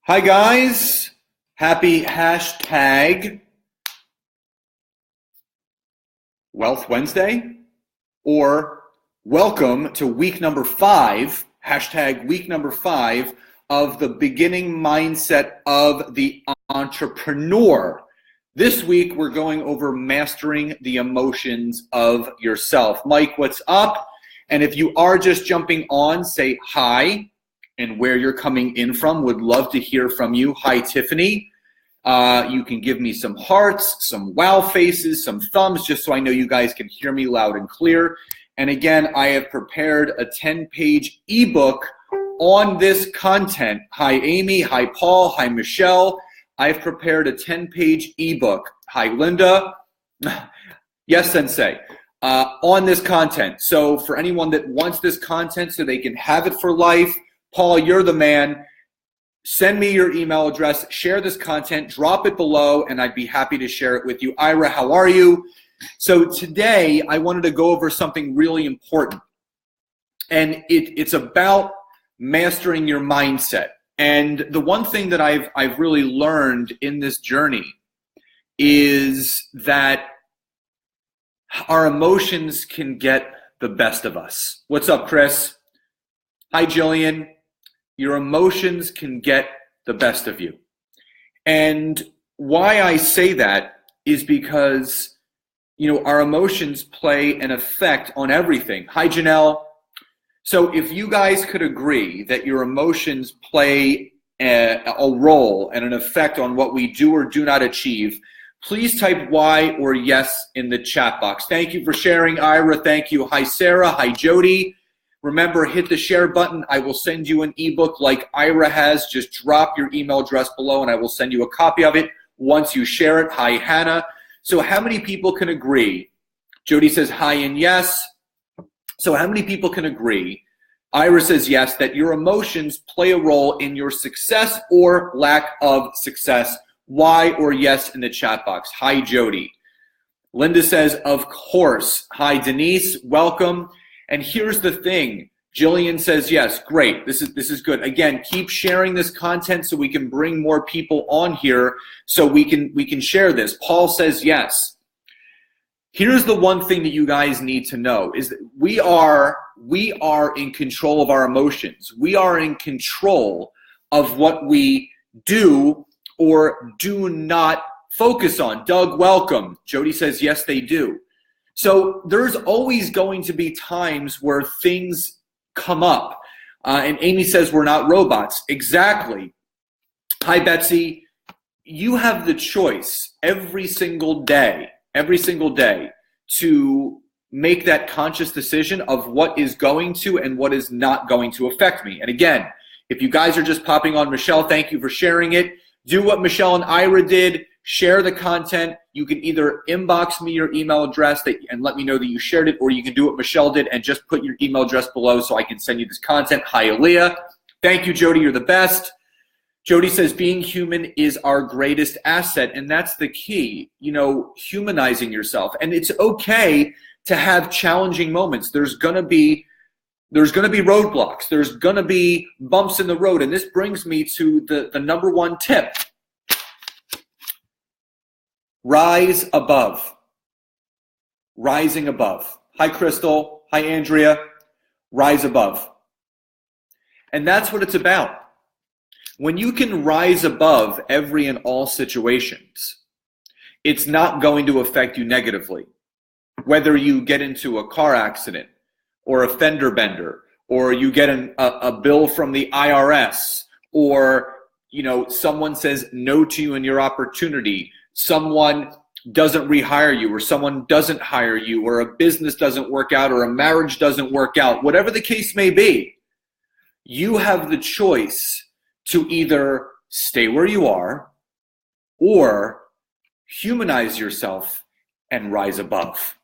Hi guys, happy hashtag Wealth Wednesday, or welcome to week number 5, hashtag week number 5 of the beginning mindset of the entrepreneur. This week we're going over mastering the emotions of yourself. Mike, what's up? And if you are just jumping on, say hi and where you're coming in from. Would love to hear from you. Hi, Tiffany. You can give me some hearts, some wow faces, some thumbs, just so I know you guys can hear me loud and clear. And again, I have prepared a 10-page ebook on this content. Hi, Amy. Hi, Paul. Hi, Michelle. I've prepared a 10-page ebook. Hi, Linda. Yes, Sensei. On this content. So for anyone that wants this content so they can have it for life, Paul, you're the man. Send me your email address, share this content, drop it below, and I'd be happy to share it with you. Ira, how are you? So today I wanted to go over something really important, and it's about mastering your mindset. And the one thing that I've really learned in this journey is that our emotions can get the best of us. What's up, Chris? Hi, Jillian. Your emotions can get the best of you. And why I say that is because, our emotions play an effect on everything. Hi, Janelle. So if you guys could agree that your emotions play a role and an effect on what we do or do not achieve, please type Y or yes in the chat box. Thank you for sharing, Ira. Thank you. Hi, Sarah. Hi, Jody. Remember, hit the share button. I will send you an ebook like Ira has. Just drop your email address below and I will send you a copy of it once you share it. Hi, Hannah. So how many people can agree? Jody says hi and yes. So how many people can agree? Ira says yes, that your emotions play a role in your success or lack of success. Y or yes in the chat box. Hi, Jody. Linda says, of course. Hi, Denise. Welcome. And here's the thing. Jillian says yes. Great. This is good. Again, keep sharing this content so we can bring more people on here so we can share this. Paul says yes. Here's the one thing that you guys need to know is that we are in control of our emotions. We are in control of what we do or do not focus on. Doug, welcome. Jody says yes, they do. So there's always going to be times where things come up. And Amy says we're not robots. Exactly. Hi, Betsy. You have the choice every single day to make that conscious decision of what is going to and what is not going to affect me. And again, if you guys are just popping on, Michelle, thank you for sharing it. Do what Michelle and Ira did. Share the content. You can either inbox me your email address and let me know that you shared it, or you can do what Michelle did and just put your email address below so I can send you this content. Hi, Aaliyah. Thank you, Jody. You're the best. Jody says being human is our greatest asset, and that's the key, humanizing yourself. And it's okay to have challenging moments. There's going to be roadblocks. There's going to be bumps in the road. And this brings me to the number one tip. Rise above. Rising above. Hi, Crystal. Hi, Andrea. Rise above. And that's what it's about. When you can rise above every and all situations, it's not going to affect you negatively. Whether you get into a car accident or a fender bender, or you get a bill from the IRS, or someone says no to you in your opportunity, someone doesn't rehire you, or someone doesn't hire you, or a business doesn't work out, or a marriage doesn't work out, whatever the case may be, you have the choice to either stay where you are or humanize yourself and rise above.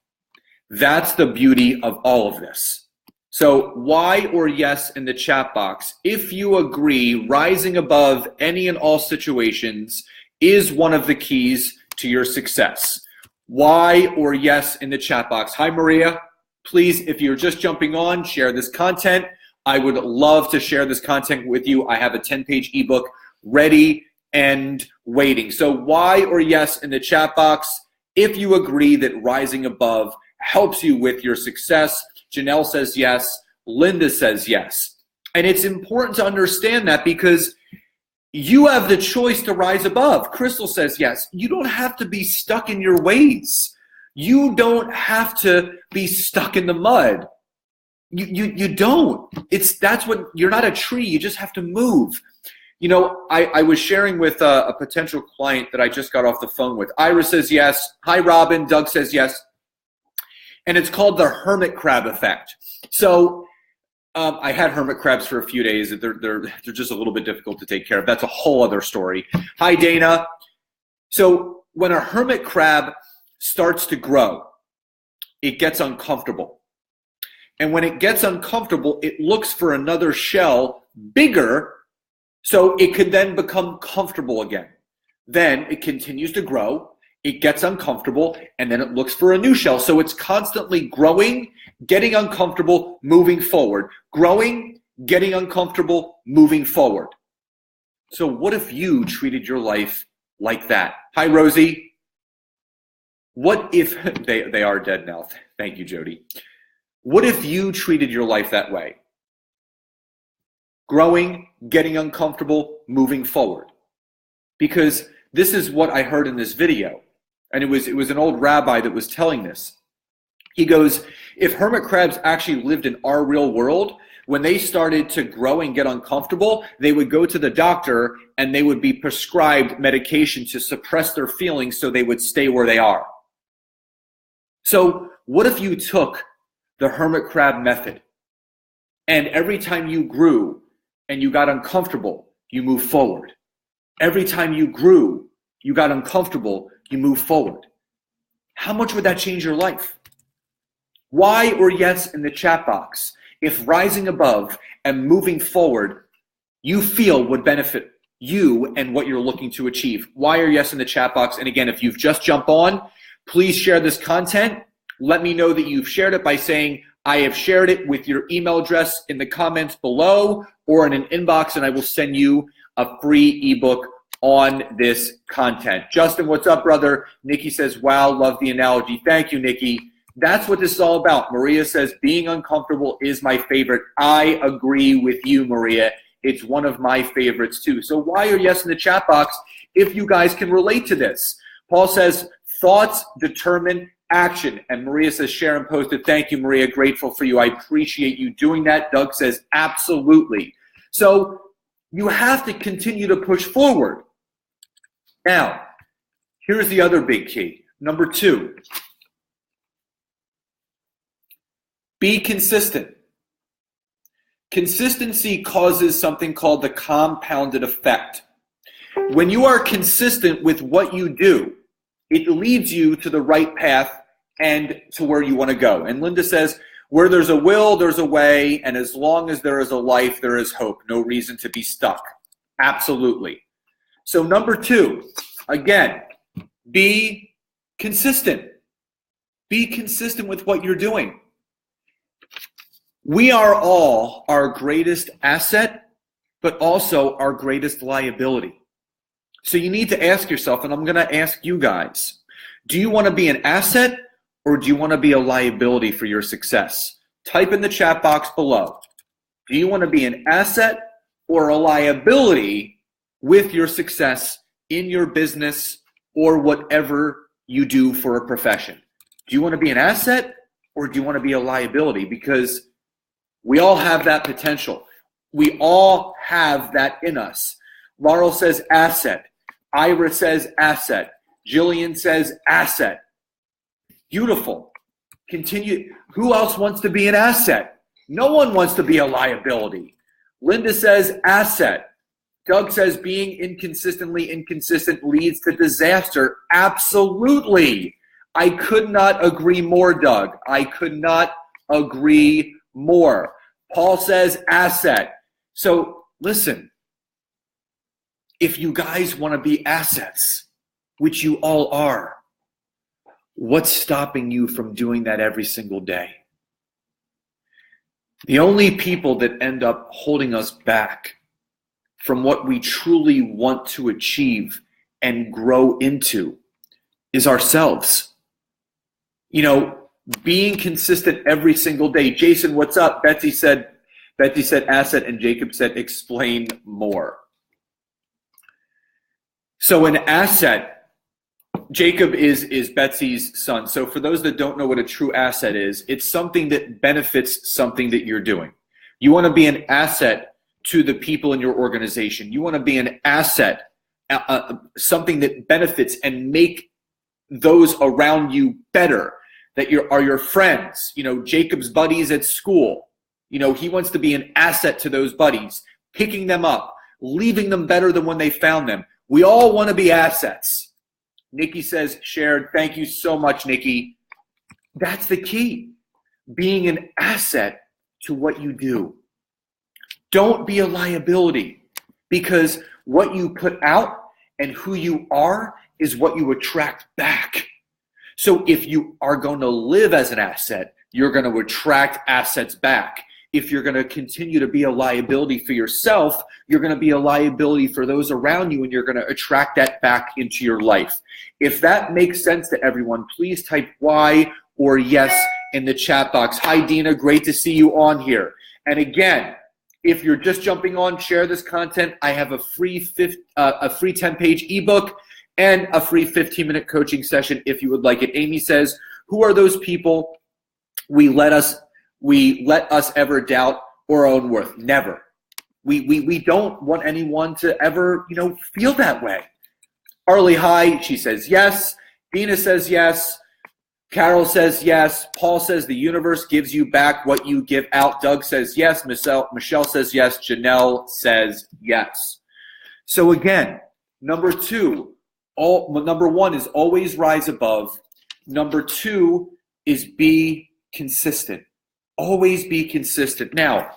That's the beauty of all of this. So Y or yes in the chat box if you agree rising above any and all situations is one of the keys to your success. Y or yes in the chat box. Hi, Maria. Please, if you're just jumping on, share this content. I would love to share this content with you. I have a 10-page ebook ready and waiting. So why or yes in the chat box if you agree that rising above helps you with your success. Janelle says yes. Linda says yes. And it's important to understand that because you have the choice to rise above. Crystal says yes. You don't have to be stuck in your ways. You don't have to be stuck in the mud. You don't. That's what, you're not a tree. You just have to move. You know, I was sharing with a potential client that I just got off the phone with. Ira says yes. Hi, Robin. Doug says yes. And it's called the hermit crab effect. So I had hermit crabs for a few days. They're just a little bit difficult to take care of. That's a whole other story. Hi, Dana. So when a hermit crab starts to grow, it gets uncomfortable. And when it gets uncomfortable, it looks for another shell bigger so it could then become comfortable again. Then it continues to grow, it gets uncomfortable, and then it looks for a new shell. So it's constantly growing, getting uncomfortable, moving forward. Growing, getting uncomfortable, moving forward. So what if you treated your life like that? Hi, Rosie. What if, they are dead now. Thank you, Jody. What if you treated your life that way? Growing, getting uncomfortable, moving forward. Because this is what I heard in this video. And it was an old rabbi that was telling this. He goes, if hermit crabs actually lived in our real world, when they started to grow and get uncomfortable, they would go to the doctor and they would be prescribed medication to suppress their feelings so they would stay where they are. So what if you took the hermit crab method and every time you grew and you got uncomfortable, you move forward. Every time you grew, you got uncomfortable, you move forward. How much would that change your life? Why or yes in the chat box if rising above and moving forward you feel would benefit you and what you're looking to achieve. Why or yes in the chat box. And again, if you've just jumped on, please share this content. Let me know that you've shared it by saying, I have shared it with your email address in the comments below or in an inbox, and I will send you a free ebook on this content. Justin, what's up, brother? Nikki says, wow, love the analogy. Thank you, Nikki. That's what this is all about. Maria says, being uncomfortable is my favorite. I agree with you, Maria. It's one of my favorites too. So why or yes in the chat box if you guys can relate to this? Paul says, thoughts determine action. And Maria says, Sharon posted, thank you, Maria. Grateful for you. I appreciate you doing that. Doug says, absolutely. So you have to continue to push forward. Now, here's the other big key. Number 2, be consistent. Consistency causes something called the compounded effect. When you are consistent with what you do, it leads you to the right path and to where you want to go. And Linda says, where there's a will, there's a way, and as long as there is a life, there is hope. No reason to be stuck. Absolutely. So number 2, again, be consistent. Be consistent with what you're doing. We are all our greatest asset, but also our greatest liability. So you need to ask yourself, and I'm going to ask you guys, do you want to be an asset or do you want to be a liability for your success? Type in the chat box below. Do you want to be an asset or a liability with your success in your business or whatever you do for a profession? Do you want to be an asset or do you want to be a liability? Because we all have that potential. We all have that in us. Laurel says asset. Ira says asset. Jillian says asset. Beautiful. Continue. Who else wants to be an asset? No one wants to be a liability. Linda says asset. Doug says being inconsistently inconsistent leads to disaster. Absolutely. I could not agree more, Doug. I could not agree more. Paul says asset. So listen, if you guys want to be assets, which you all are, what's stopping you from doing that every single day? The only people that end up holding us back from what we truly want to achieve and grow into is ourselves. Being consistent every single day. Jason, what's up? Betsy said asset, and Jacob said explain more. So an asset, Jacob is Betsy's son. So for those that don't know what a true asset is, it's something that benefits something that you're doing. You want to be an asset to the people in your organization. You want to be an asset, something that benefits and make those around you better, that are your friends. Jacob's buddies at school. He wants to be an asset to those buddies, picking them up, leaving them better than when they found them. We all want to be assets. Nikki says, shared. Thank you so much, Nikki. That's the key. Being an asset to what you do. Don't be a liability, because what you put out and who you are is what you attract back. So if you are going to live as an asset, you're going to attract assets back. If you're going to continue to be a liability for yourself, you're going to be a liability for those around you, and you're going to attract that back into your life. If that makes sense to everyone, please type Y or yes in the chat box. Hi, Dina. Great to see you on here. And again, if you're just jumping on, share this content. I have a free 10-page ebook and a free 15-minute coaching session if you would like it. Amy says, who are those people we let us ever doubt our own worth? Never. We don't want anyone to ever, feel that way. Arlie, hi. She says yes. Dina says yes. Carol says yes. Paul says the universe gives you back what you give out. Doug says yes. Michelle says yes. Janelle says yes. So again, number one is always rise above. Number two is be consistent. Always be consistent. Now,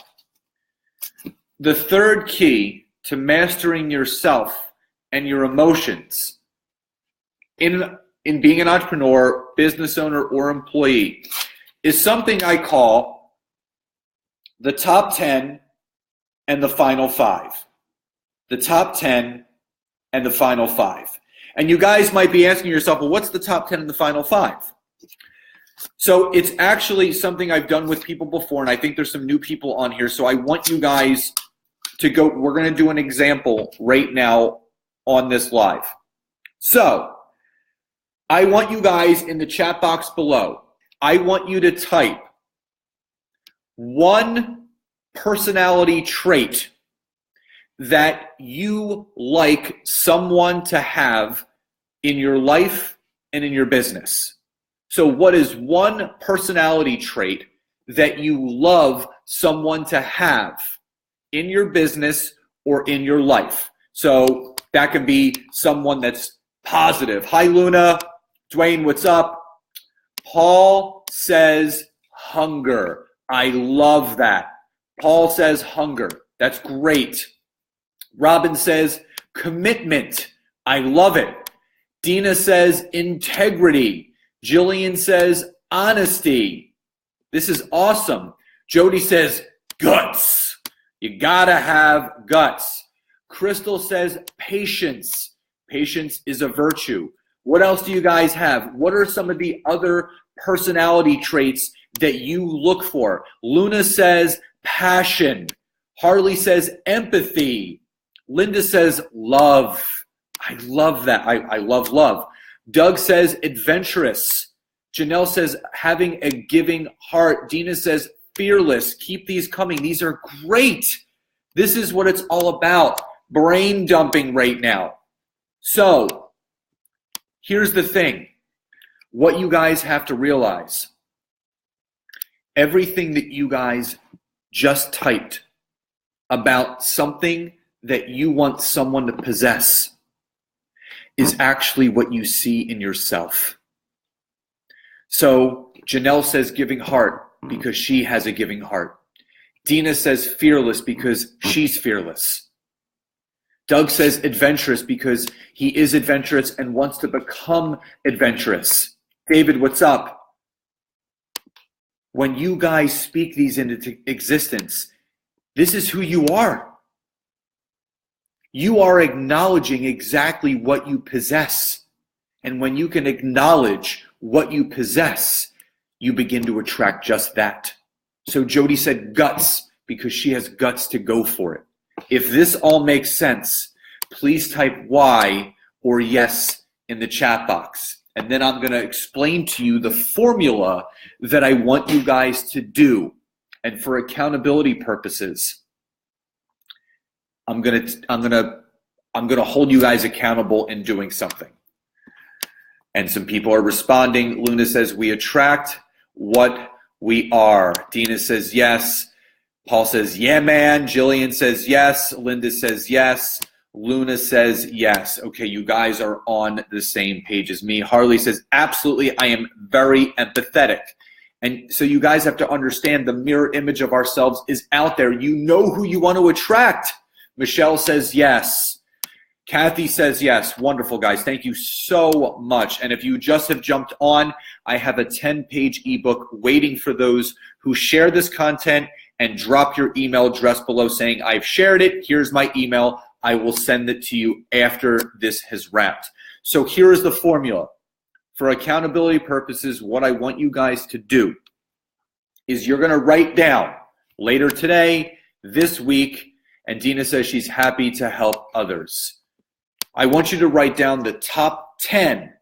the third key to mastering yourself and your emotions in being an entrepreneur, business owner, or employee is something I call the top 10 and the final 5. The top 10 and the final 5. And you guys might be asking yourself, well, what's the top 10 and the final 5? So it's actually something I've done with people before, and I think there's some new people on here. So I want you guys to go. We're going to do an example right now on this live. So I want you guys in the chat box below, I want you to type one personality trait that you like someone to have in your life and in your business. So what is one personality trait that you love someone to have in your business or in your life? So that can be someone that's positive. Hi, Luna. Dwayne, what's up? Paul says hunger. I love that. Paul says hunger. That's great. Robin says commitment. I love it. Dina says integrity. Jillian says honesty. This is awesome. Jody says guts. You gotta have guts. Crystal says patience. Patience is a virtue. What else do you guys have? What are some of the other personality traits that you look for? Luna says passion. Harley says empathy. Linda says love. I love that. I love love. Doug says adventurous. Janelle says having a giving heart. Dina says fearless. Keep these coming. These are great. This is what it's all about. Brain dumping right now. So here's the thing. What you guys have to realize. Everything that you guys just typed about something that you want someone to possess is actually what you see in yourself. So Janelle says giving heart because she has a giving heart. Dina says fearless because she's fearless. Doug says adventurous because he is adventurous and wants to become adventurous. David, what's up? When you guys speak these into existence, this is who you are. You are acknowledging exactly what you possess. And when you can acknowledge what you possess, you begin to attract just that. So Jody said guts because she has guts to go for it. If this all makes sense, please type Y or yes in the chat box. And then I'm going to explain to you the formula that I want you guys to do. And for accountability purposes, I'm going to hold you guys accountable in doing something. And some people are responding. Luna says, we attract what we are. Dina says, yes. Paul says, yeah, man. Jillian says, yes. Linda says, yes. Luna says, yes. Okay, you guys are on the same page as me. Harley says, absolutely. I am very empathetic. And so you guys have to understand the mirror image of ourselves is out there. You know who you want to attract. Michelle says, yes. Kathy says yes. Wonderful, guys. Thank you so much. And if you just have jumped on, I have a 10-page ebook waiting for those who share this content and drop your email address below saying, I've shared it. Here's my email. I will send it to you after this has wrapped. So here is the formula. For accountability purposes, what I want you guys to do is you're going to write down later today, this week, and Dina says she's happy to help others. I want you to write down the top 10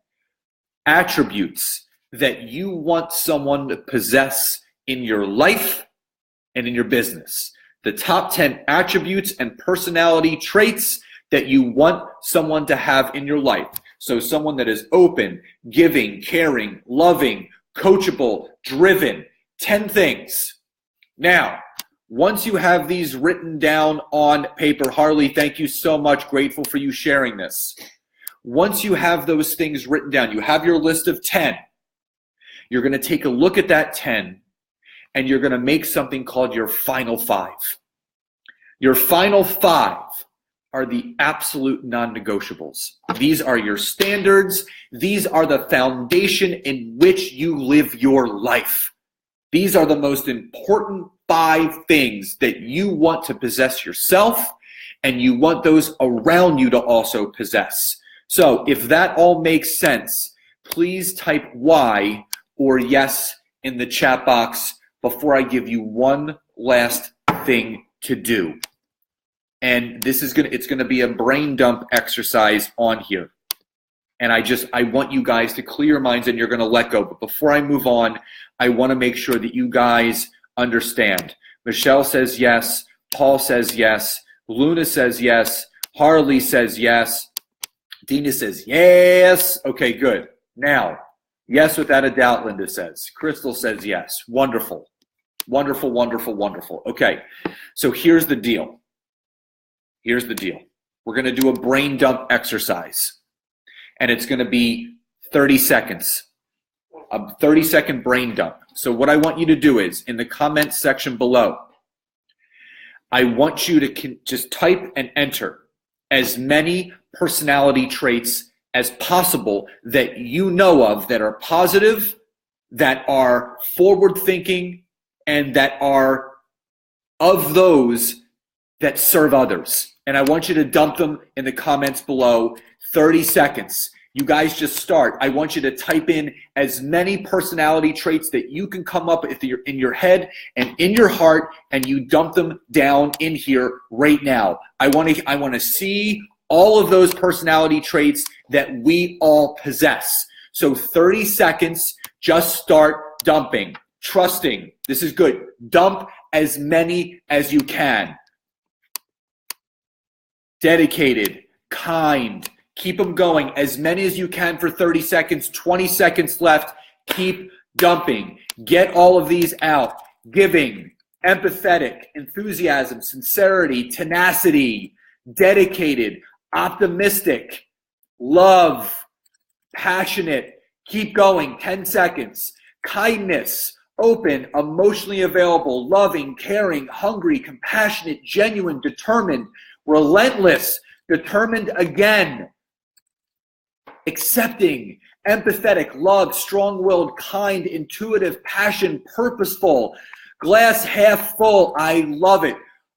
attributes that you want someone to possess in your life and in your business. The top 10 attributes and personality traits that you want someone to have in your life. So someone that is open, giving, caring, loving, coachable, driven. 10 things. Now, once you have these written down on paper, Harley, thank you so much. Grateful for you sharing this. Once you have those things written down, you have your list of 10. You're going to take a look at that 10 and you're going to make something called your final 5. Your final 5 are the absolute non-negotiables. These are your standards. These are the foundation in which you live your life. These are the most important 5 things that you want to possess yourself, and you want those around you to also possess. So if that all makes sense, please type Y or yes in the chat box before I give you one last thing to do. And this is it's gonna be a brain dump exercise on here. And I want you guys to clear your minds and you're gonna let go. But before I move on, I wanna make sure that you guys understand. Michelle says yes. Paul says yes. Luna says yes. Harley says yes. Dina says yes. Okay, good. Now, yes, without a doubt, Linda says. Crystal says yes. Wonderful. Wonderful, wonderful, wonderful. Okay, so here's the deal. Here's the deal. We're going to do a brain dump exercise. And it's going to be 30 seconds. A 30-second brain dump. So what I want you to do is, in the comments section below, I want you to just type and enter as many personality traits as possible that you know of that are positive, that are forward-thinking, and that are of those that serve others. And I want you to dump them in the comments below. 30 seconds. You guys just start. I want you to type in as many personality traits that you can come up with in your head and in your heart, and you dump them down in here right now. I want to see all of those personality traits that we all possess. So 30 seconds, just start dumping. Trusting. This is good. Dump as many as you can. Dedicated, kind. Keep them going. As many as you can for 30 seconds. 20 seconds left. Keep dumping. Get all of these out. Giving, empathetic, enthusiasm, sincerity, tenacity, dedicated, optimistic, love, passionate. Keep going. 10 seconds. Kindness, open, emotionally available, loving, caring, hungry, compassionate, genuine, determined, relentless, determined again, accepting, empathetic, love, strong-willed, kind, intuitive, passion, purposeful, glass half full, I love it,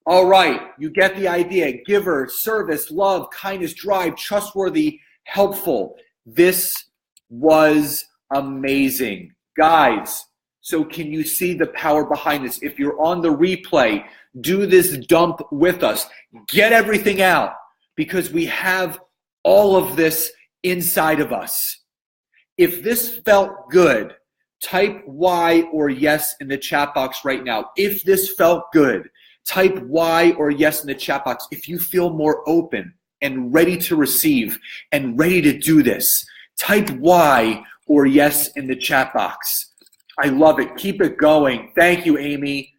All right, you get the idea. Giver, service, love, kindness, drive, trustworthy, helpful. This was amazing. Guys, so can you see the power behind this? If you're on the replay, do this dump with us. Get everything out because we have all of this inside of us. If this felt good, type Y or yes in the chat box right now. If this felt good, type Y or yes in the chat box. If you feel more open and ready to receive and ready to do this, type Y or yes in the chat box. I love it. Keep it going. Thank you, Amy.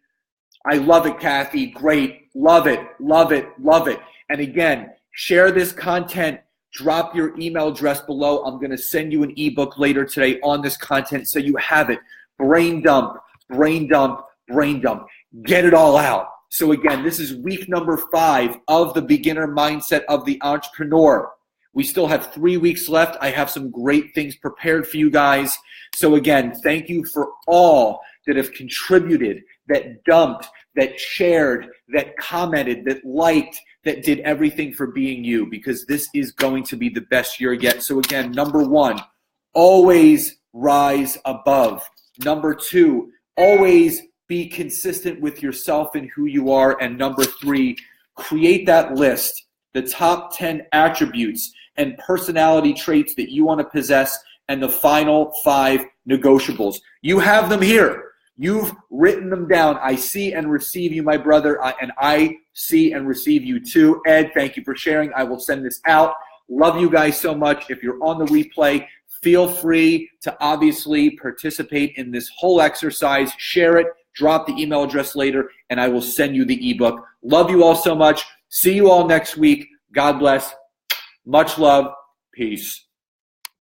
I love it, Kathy. Great. Love it. Love it. Love it. And again, share this content. Drop your email address below. I'm going to send you an ebook later today on this content so you have it. Brain dump, brain dump, brain dump. Get it all out. So again, this is week number 5 of the beginner mindset of the entrepreneur. We still have 3 weeks left. I have some great things prepared for you guys. So again, thank you for all that have contributed, that dumped, that shared, that commented, that liked, that did everything for being you, because this is going to be the best year yet. So again, number 1, always rise above. Number 2, always be consistent with yourself and who you are. And number 3, create that list, the top 10 attributes and personality traits that you want to possess, and the final 5 negotiables. You have them here. You've written them down. I see and receive you, my brother, and I see and receive you too. Ed, thank you for sharing. I will send this out. Love you guys so much. If you're on the replay, feel free to obviously participate in this whole exercise. Share it. Drop the email address later, and I will send you the ebook. Love you all so much. See you all next week. God bless. Much love. Peace.